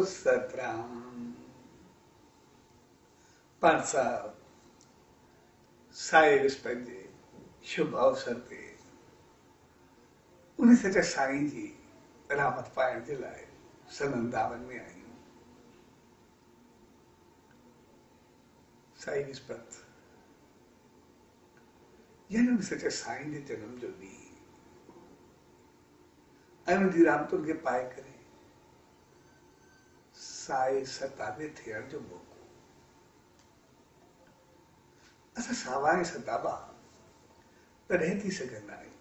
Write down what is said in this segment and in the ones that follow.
सतराम। पांच साहब साई विस्पत जे शुभ अवसर ते उन्हीं सच्चा साईं जी रहमत पाइण जे लाइ सनंदावन में आहियूं। साई विस्पत यानी उन सच्चे साईं जे जन्म जो ॾींहुं ऐं उनजी रामतुनि खे पाए करे साए सताबे थियण जो मौक़ो। असां सावा ऐं सताबा तॾहिं थी सघंदा आहियूं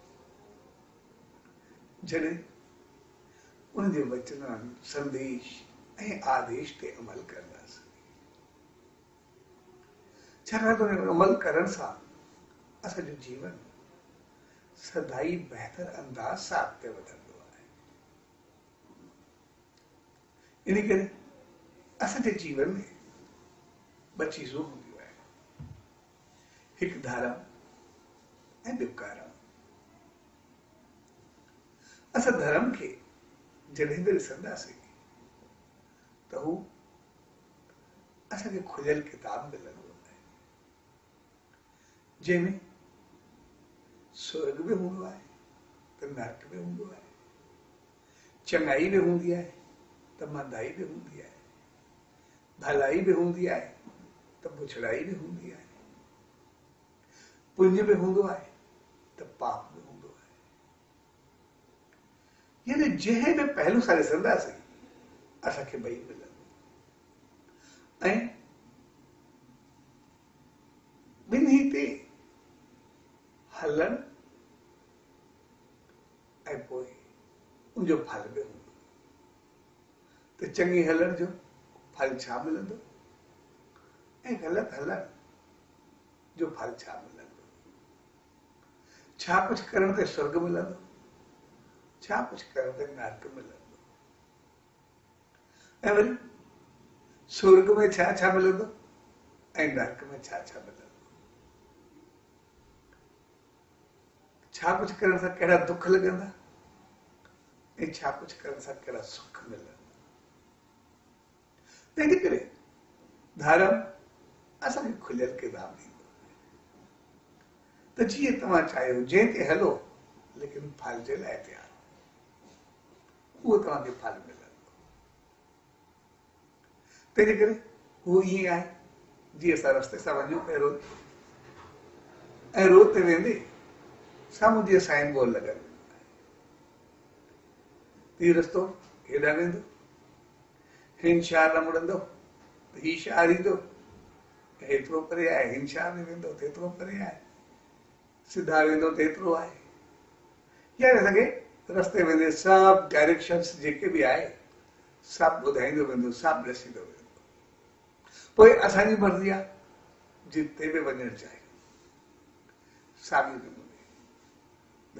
जॾहिं उनजे वचननि, संदेश ऐं आदेश ते अमल कंदासीं। छाकाणि त उन अमल करण सां असांजो जीवन सदाई बहितर अंदाज सां अॻिते वधंदो आहे। इन करे असांजे जीवन में ॿ चीज़ूं हूंदियूं आहिनि, हिकु धर्म ऐं ॿियो कर्म। असां धर्म खे जॾहिं बि ॾिसंदासीं त हू असांखे खुलियल किताब मिलंदो आहे जंहिंमें स्वर्ग बि हूंदो आहे त नरक बि हूंदो आहे, चङाई बि हूंदी आहे त मंदाई बि हूंदी आहे, भलाई बि हूंदी आहे त बुछड़ाई बि हूंदी आहे, पुण्य बि हूंदो आहे त पाप बि हूंदो आहे। यानी जंहिं बि पहलू सां ॾिसंदासीं असांखे ॿई मिलंदो ऐं ॿिन्ही ते हलण ऐं पोइ उनजो फल बि हूंदो। त चङी हलण जो फल छा मिलंदो ऐं ग़लति हलण जो फल छा मिलंदो। छा कुझु करण ते स्वर्ग मिलंदो, छा कुझु करण ते नरक मिलंदो। ऐं वरी स्वर्ग में छा छा मिलंदो ऐं नरक में छा छा मिलंदो। छा कुझु करण सां कहिड़ा दुख लॻंदा ऐं छा कुझु करण सां कहिड़ा सुख मिलंदा। तंहिंजे करे धर्म असांखे खुलियल किताब ॾींदो त जीअं तव्हां चाहियो जंहिं ते हलो, लेकिन फल जे लाइ तयार उहो तव्हांखे फल मिलंदो। तंहिंजे करे उहो ईअं आहे जीअं असां रस्ते सां वञूं पिया ऐं रोड ते वेंदे साम्हूं जीअं साइन बोर्ड लॻल आहे, हीउ रस्तो हेॾां वेंदो, हिन शहर न मुड़ंदो त हीउ शहर ईंदो, हेतिरो परे आहे, हिन शहर में वेंदो त हेतिरो परे आहे, सिधा वेंदो त हेतिरो आहे। यानी असांखे रस्ते वेंदे सभु डायरेक्शन्स जेके बि आहे सभु ॿुधाईंदो वेंदो, सभु ॾसींदो वेंदो। पोइ असांजी मर्ज़ी आहे जिते बि वञणु चाहियूं। साॻियो नमूने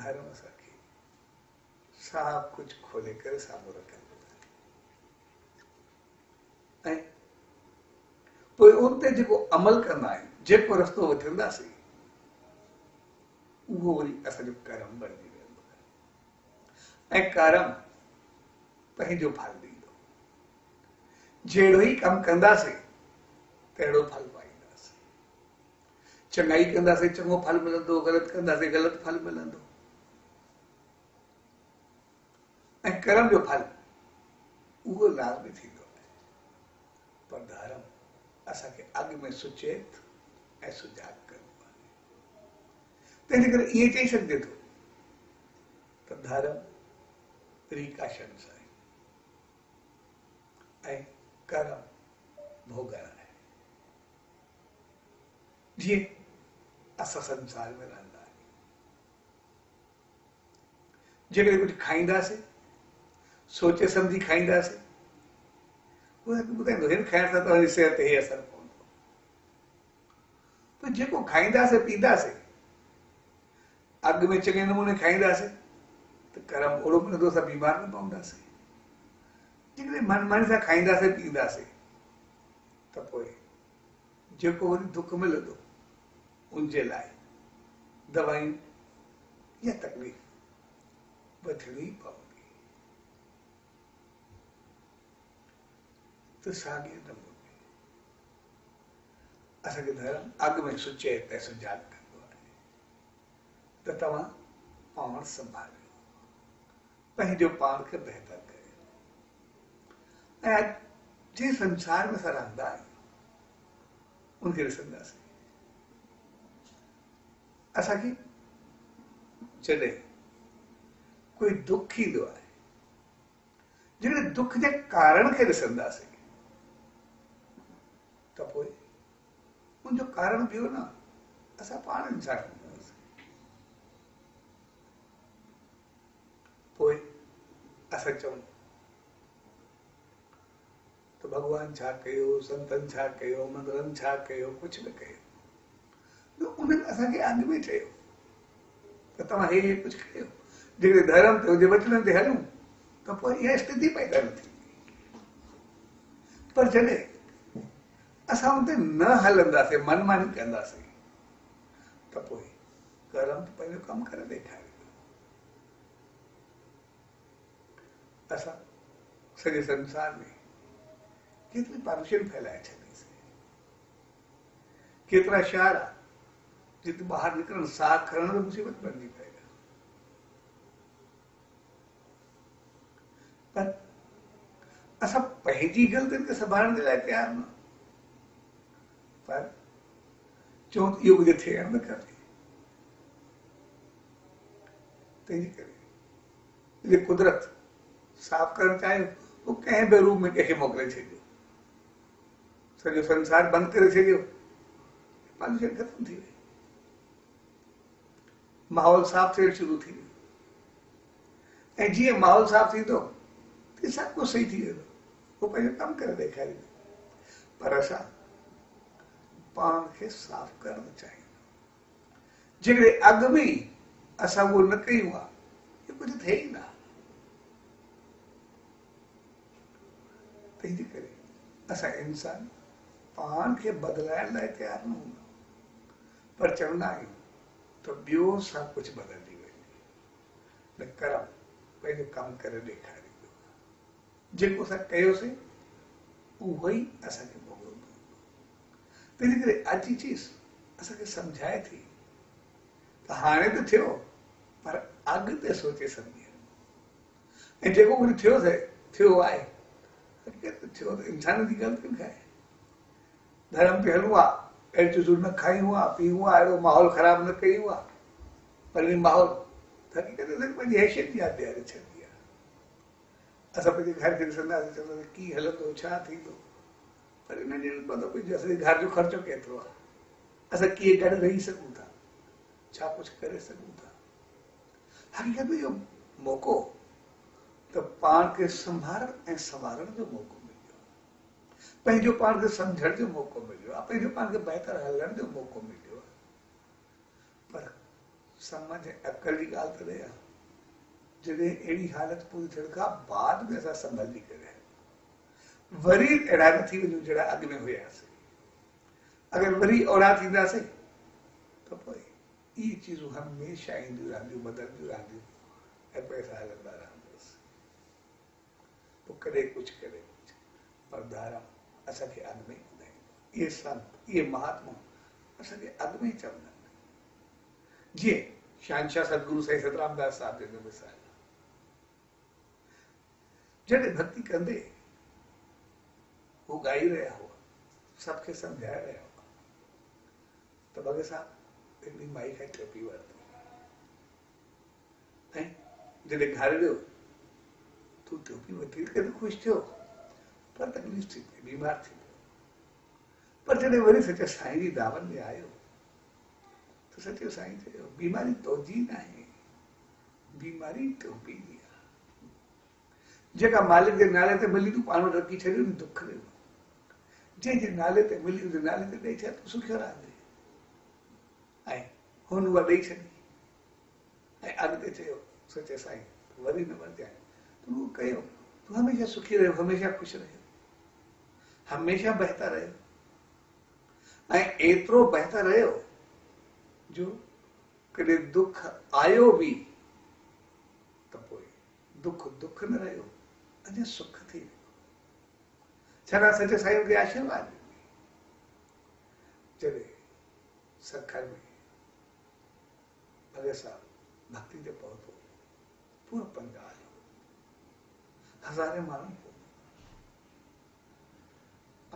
धर्म असांखे सभु कुझु खोले करे साम्हूं रखंदो आहे ऐं पोइ उन ते जेको अमल कंदा आहियूं, जेको रस्तो वठंदासीं, उहो वरी असांजो कर्म बणिजी वेंदो आहे ऐं कर्म पंहिंजो फल ॾींदो। जहिड़ो ई कमु कंदासीं तहिड़ो फल पाईंदासीं। चङाई कंदासीं चङो फल मिलंदो, ग़लति कंदासीं ग़लति फल मिलंदो। ऐं कर्म जो फल उहो लाज़मी थींदो आहे, पर धर्म असांखे अॻु में सुचेत ऐं सुजाग कंदो आहे। तंहिंजे करे इएं चई सघिजे थो त धर्म प्रिकॉशन्स आहे ऐं कर्म भोगण आहे। जीअं असां संसार में रहंदा आहियूं, जेकॾहिं कुझु खाईंदासीं सोचे सम्झी खाईंदासीं, उहो ॿुधाईंदो हिन खाइण सां तव्हांजी सिहत ते हे असरु पवंदो। पर जेको खाईंदासीं पींदासीं अॻु में चङे नमूने खाईंदासीं त कर्म ओड़ो मिलंदो, असां बीमार न पवंदासीं। जेकॾहिं मन सां खाईंदासीं पींदासीं त पोइ जेको वरी दुख मिलंदो उनजे लाइ दवायूं या तकलीफ़ वठणी पवंदी। तो साॻिए नमूने असांखे धर्म अॻ में सुचे ते सुञाण कंदो आहे त तव्हां पाण संभालियो, पंहिंजो पाण खे बहितर कयो। ऐं अॼु जे संसार में असां रहंदा आहियूं उनखे ॾिसंदासीं, असांखे जॾहिं कोई दुख ईंदो आहे, जॾहिं दुख जे कारण खे ॾिसंदासीं त पोइ उनजो कारण ॿियो न असां पाण इंसान हूंदासीं। पोइ असां चऊं त भॻवान छा कयो, संतनि छा कयो, मंदरनि छा कयो, कुझु न कयो। उन्हनि असांखे अॻु में चयो त तव्हां हे कुझु कयो। जेकॾहिं धर्म ते हुजे, वचननि ते हलूं त पोइ इहा स्थिति पैदा न थींदी। पर जॾहिं असां हुते न हलंदासीं, मनमानी कंदासीं त पोइ कर्म पंहिंजो कमु करे ॾेखारींदो। असां सॼे संसार में केतिरी पॉल्यूशन फैलाए छॾीसीं, केतिरा शहर जिते ॿाहिरि निकिरण साह खणण में मुसीबत बणिजी पए। पर असां पंहिंजी ग़लतियुनि खे संभालण जे लाइ तयार न, पर चऊं इहो कुझु थियण न खपे। तंहिंजे करे जे कुदरत साफ़ करणु चाहे उहो कंहिं बि रूप में कंहिंखे मोकिले छॾियो, सॼो संसार बंदि करे छॾियो, पॉल्यूशन ख़तम थी वई, माहौल साफ़ थियणु शुरू थी वियो। ऐं जीअं माहौल साफ़ थींदो त सभु कुझु सही थी वेंदो, उहो पंहिंजो कमु करे ॾेखारींदो। पर असां पाण खे साफ़ करणु चाहींदा। जेकॾहिं अॻु में असां उहो न कयूं आहे, इहो कुझु थिए ई न। तंहिंजे करे असां इंसान पाण खे बदिलाइण लाइ तयारु न हूंदा, पर चवंदा आहियूं त ॿियो सभु कुझु बदिलजी वेंदी। न कर्म पंहिंजो कमु करे ॾेखारींदो। जेको असां कयोसीं उहो ई असांखे भोगवणो पवंदो। तंहिंजे करे अॼु जी चीज़ असांखे सम्झाए थी त हाणे त थियो, पर अॻिते सोचे सम्झे। ऐं जेको कुझु थियो आहे, थियो त इंसान जी ग़लतियुनि खां आहे। धर्म ते हलूं आहे, अहिड़ी चीज़ूं न खायूं आहे, पीऊं आहे, अहिड़ो माहौल ख़राबु न कयूं आहे, पर इन माहौल हक़ीक़त में पंहिंजी हैसियत जी यादि ॾियारे छॾी आहे। असां पंहिंजे घर खे ॾिसंदासीं, चवंदासीं कीअं हलंदो, छा थींदो, पर इन ॾींहं पतो पइजो असांजे घर जो ख़र्चो केतिरो आहे, असां कीअं गॾु रही सघूं था, छा कुझु करे सघूं था। हक़ीक़त में इहो मौक़ो त पाण खे संभालण ऐं संवारण जो मौक़ो मिलियो, पंहिंजो पाण खे सम्झण जो मौक़ो मिलियो आहे, पंहिंजो पाण खे बहितर हलण जो मौक़ो मिलियो आहे। पर सम्झ ऐं अकल जी ॻाल्हि तॾहिं आहे जॾहिं अहिड़ी हालत पूरी थियण खां बाद में असां संभलिजी करे वरी अहिड़ा न थी वञूं जहिड़ा अॻु में हुयासीं। अगरि वरी ओड़ा थींदासीं त पोइ इहे चीज़ूं हमेशह ईंदियूं रहंदियूं, बदलंदियूं रहंदियूं, ऐं पोइ असां हलंदा रहंदासीं। पोइ कॾहिं कुझु कॾहिं कुझु, पर धर्म असांखे अॻु में ॿुधाईंदो। इहे संत, इहे महात्मा असांखे अॻु में चवंदा आहिनि। जीअं शहंशाह सतगुरु साईं सतरामदास साहिब जो मिसाल, जॾहिं भक्ति कंदे वो ॻाई रहिया हुआ, सबके सम्झाए रहिया हुआ, त भॻत साहब हिकिड़ी माई खां टोपी वरिती ऐं जॾहिं घर वियो, तूं टोपी वठी करे ख़ुशि थियो, पर तकलीफ़ थी पई, बीमार थी पियो। पर जॾहिं वरी सचे साईं जी दावत में आयो त सचे साईं चयो बीमारी तुंहिंजी न आहे, बीमारी टोपी जी आहे। जेका मालिक जे नाले ते मिली तूं पाण वटि रखी छॾियो न, दुख ॾिनो, जंहिंजे नाले ते मिली हुनजे नाले ते ॾेई छॾ, तूं सुखियो रहंदे। ऐं हुन उहा ॾेई छॾी ऐं अॻिते चयो सचे साईं वरी न वरिजांइ, तूं कयो, तूं हमेशह सुखी रहियो, हमेशह ख़ुशि रहियो, हमेशह बहितर रहियो। ऐं एतिरो बहितर रहियो जो कॾहिं दुख आयो बि त पोइ दुख दुख न रहियो, अञा सुख थी वियो। छड़ा सच्चे साईं के आशीर्वाद जॾहिं सखर में भले साहब भक्ति ते पहुतो पूरो पंजाब हज़ारे माण्हू हो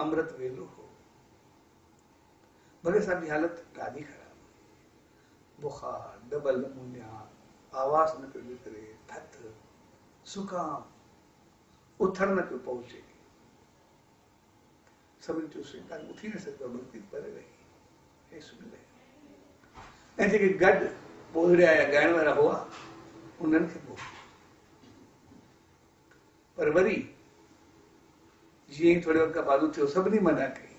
अमृत वेलो हो भले साहब जी हालत ॾाढी ख़राब बुखार डबल नमूनिया आवाज़ न पियो निकिरे थधि जुकाम उथण न पियो पहुचे सभिनी चयो स्वीकार उथी न सघियो भक्ति परे रही हे सुन ले ऐं जेके गॾु ॿोड़िया या ॻाइण वारा हुआ उन्हनि खे पोइ पर वरी जीअं ई थोरे वक़्त खां बाज़ू थियो सभिनी मना कई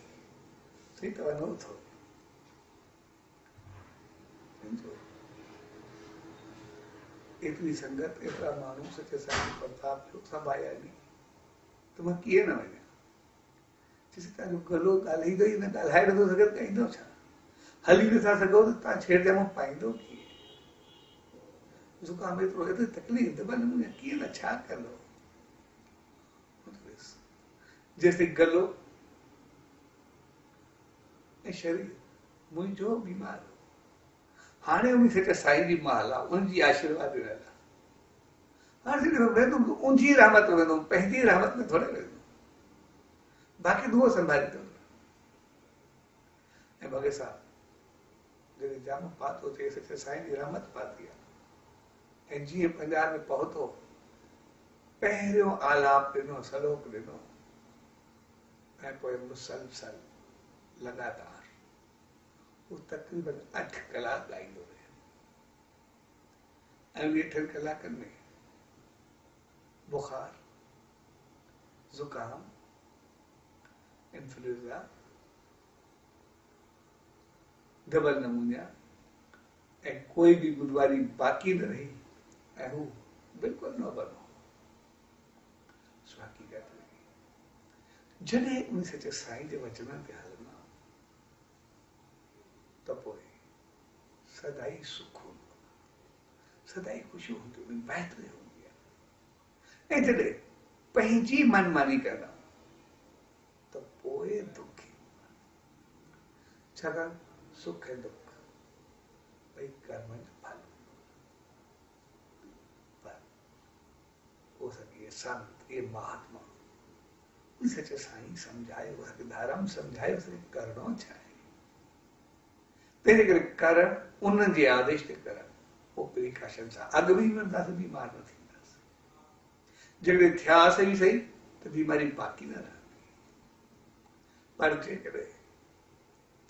सही तव्हां न उथो एतिरी संगत एतिरा माण्हू सचे साईं प्रताप जो सभु आया नी त मां कीअं न वञा चइसि तव्हांजो गलो ॻाल्हाईंदो ई न ॻाल्हाए नथो सघे त ॻाईंदो छा हली नथा सघो त तव्हां छेड़जामो पाईंदो कीअं ज़ुकाम एतिरो एतिरी तकलीफ़ दॿा नमूने कीअं न छा कंदो जेसिताईं गलो ऐं शरीर मुंहिंजो बीमार हो हाणे उन सच्चे साईं जी महल आहे उनजी आशीर्वाद ॾिनल आहे हाणे सिर्फ़ु वेंदुमि उनजी रहमत में वेंदुमि पंहिंजी रहमत में थोरे वेंदुमि बाक़ी दुओ संभालींदो ऐं भॻे साहब जॾहिं जाम पातो थिए सच्चे साईं जी रहमत पाती आहे ऐं जीअं पंजाब में पहुतो पहिरियों आलाप ॾिनो सलोक ॾिनो ऐं पोइ मुसलसल लगातार वो तकरीबन 8 कलाक ॻाईंदो रहियो ऐं 8 कलाकनि में बुखार जुकाम इन्फ्लुएंजा डबल नमूनिया ऐं कोई भी बीमारी बाक़ी न रही ऐं हू बिल्कुलु न बनो हक़ीक़त जॾहिं उन सच्चे साईं जे वचननि ते हलंदा त पोइ सदाई सुख हूंदो सदाई ख़ुशी हूंदी हुई बहितरी हूंदी आहे ऐं जॾहिं पंहिंजी मनमानी कंदा त पोइ दुखी छाकाणि सुख ऐं दुख ॿई कर्म जो फल पर हो सके संत ये महात्मा सच्चे साईं सम्झायो धर्म सम्झायो करणो छा आहे तंहिंजे करे करण उन्हनि जे आदेश ते करण पोइ प्रिकाशन सां अॻु बि वञंदासीं बीमार न थींदासीं जेकॾहिं थियासीं बि सही त बीमारी बाक़ी न रहंदी पर जेकॾहिं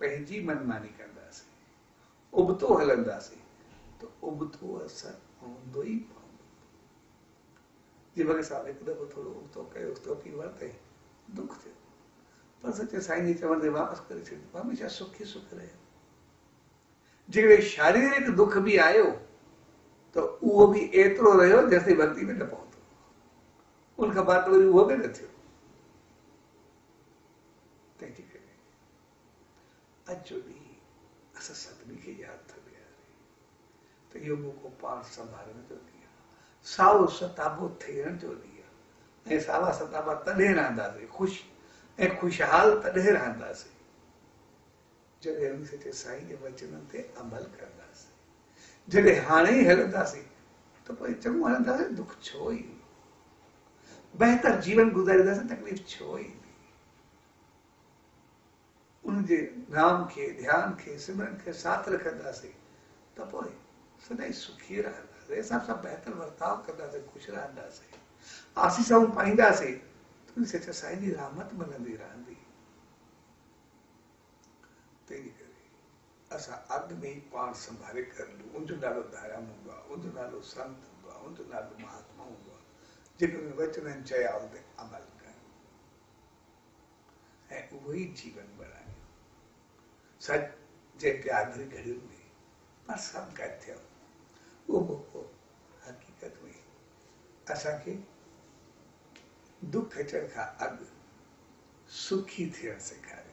पंहिंजी मनमानी कंदासीं उबतो हलंदासीं त उबतो असर पवंदो ई पवंदो जी भॻे साहब हिकु दफ़ो थोरो उबतो कयो टोपी वरिते दुख थियो पर सच्चे साईं जी चवण ते वापसि करे छॾियो हमेशह सुख ई सुख रहे जेकॾहिं शारीरिक दुख बि आयो त उहो बि एतिरो रहियो जेसिताईं भक्ति में न पहुतो उन खां बाद वरी उहो बि न थियो तंहिंजे करे अॼु जो ॾींहुं असां सभिनी खे यादि थो ॾियारे त इहो मौक़ो पाण संभालण जो ॾींहुं आहे साओ सताबो थियण जो ॾींहुं आहे ऐं सावा सताबा तॾहिं रहंदासीं ख़ुशि ऐं खुशहाल तॾहिं रहंदासीं जॾहिं उन सच्चे साईं जे वचननि ते अमल कंदासीं जॾहिं हाणे ई हलंदासीं त पोइ चङो हलंदासीं दुख छो ईंदी बहितर जीवन गुज़ारींदासीं तकलीफ़ छो ईंदी उनजे नाम खे ध्यान खे सिमरन खे साथ रखंदासीं त पोइ सदाई सुखी रहंदासीं हिसाब सां बहितर वर्ताव कंदासीं ख़ुशि रहंदासीं आसीसाऊं पाईंदासीं त उन सच्चे साईं जी रहमत मिलंदी रहंदी तंहिंजे करे असां अॻु में ई पाण संभाले कर लूं उनजो नालो धाराम हूंदो आहे उनजो नालो संत हूंदो आहे उनजो नालो महात्मा हूंदो आहे जेके उन वचननि चया उन ते अमल कनि ऐं उहो ई जीवन बणायो सच जंहिंखे आख़िरी घड़ियुनि में पर सभु गॾु थियऊं उहो हक़ीक़त में असांखे दुख अचण खां अॻु सुखी थियण सेखारींदो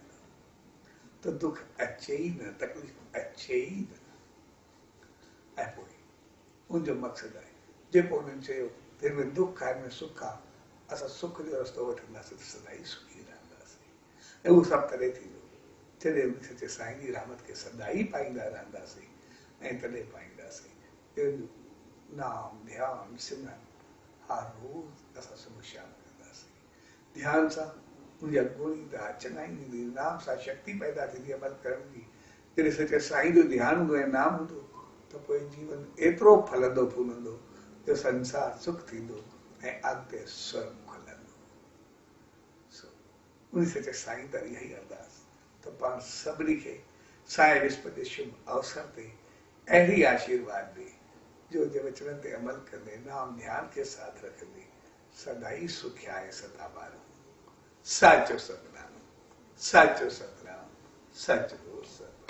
त दुख अचे ई न तकलीफ़ अचे ई न ऐं पोइ उनजो मक़सदु आहे जेको उन्हनि चयो हिन में दुख आहे हिन में सुख आहे असां सुख जो रस्तो वठंदासीं त सदाई सुखी रहंदासीं ऐं उहो सभु तॾहिं थींदो जॾहिं उन सचे साईं जी रहमत खे सदा ई पाईंदा रहंदासीं ऐं तॾहिं पाईंदासीं। नाम ध्यान सिमरन हर रोज़ असां सुबुह शाम कंदासीं। ध्यान सां मुंहिंजा गुण ईंदा, चङाई ईंदी, नाम सां शक्ति पैदा थींदी अमल करण जी। जॾहिं सचे साईं जो ध्यानु हूंदो ऐं नाम हूंदो त पोइ जीवन एतिरो फलंदो फूलंदो जो संसार सुख थींदो ऐं अॻिते स्वर्ग हलंदो। उन सचे साईं त इहा ई अरदास त पाण सभिनी खे साईं विस्पति शुभ अवसर ते अहिड़ी आशीर्वाद ॾे जो जे वचननि ते अमल कंदे नाम ध्यान के साथ रखंदे सदा ई सुखिया ऐं सदा ॿार। साचो सतनाम, साचो सतनाम, सचो सतनाम।